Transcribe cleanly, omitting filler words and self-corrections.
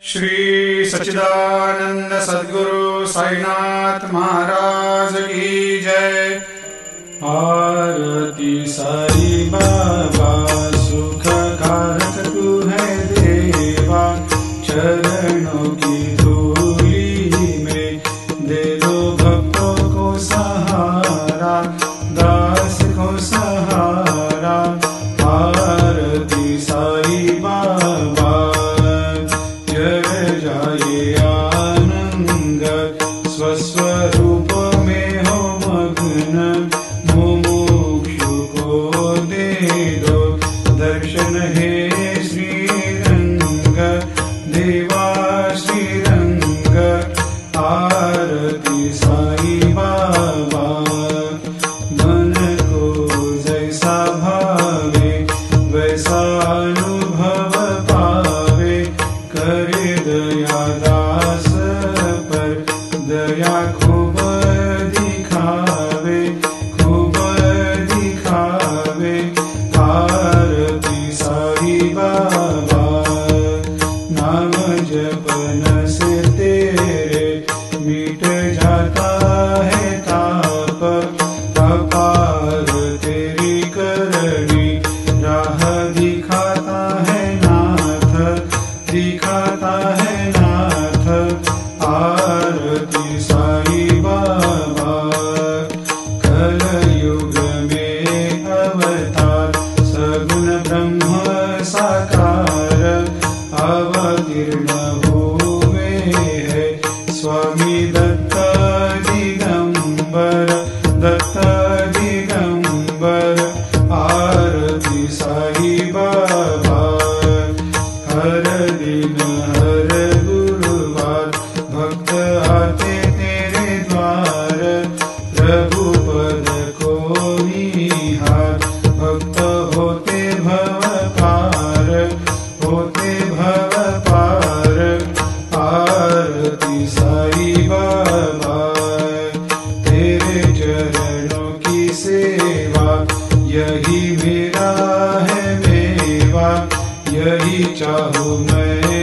श्री सच्चिदानंद सद्गुरु साईनाथ महाराज की जय। आरती साई बाबा सुख कारक तू है देवा, चरणों की धूली में दे दो भक्तों को सहारा, दास को सहारा। आरती साई बाबा जय जाए आनंद, स्वस्वरूप में हो मग्न, मुमुक्षु को दे दो दर्शन हे श्रीरंग, देवा श्रीरंग। आरती साई बाबा मन को जैसा भावे वैसा अनुभव पावे, करे दया दास पर दया खूब दिखावे, खूब दिखावे। आरती साई बाबा नाम जपन से तेरे मिट जाता है ताप, अपार तेरी करनी राह दिखाता है नाथ, दिखाता है नाथ। आरती साई बाबा कलयुग में अवतार, सगुण ब्रह्म साकार अवतीर्ण हुए है स्वामी दत्त दिगंबर, दत्त दिगंबर। आरती साई बाबा हर दिन हर गुरुवार भक्त आते तेरे द्वार, प्रभु पद को निहार, भक्त होते भव पार, होते भव पार। आरती साई बाबा तेरे चरणों की सेवा, यही मेरा है मेवा, यही चाहूँ मैं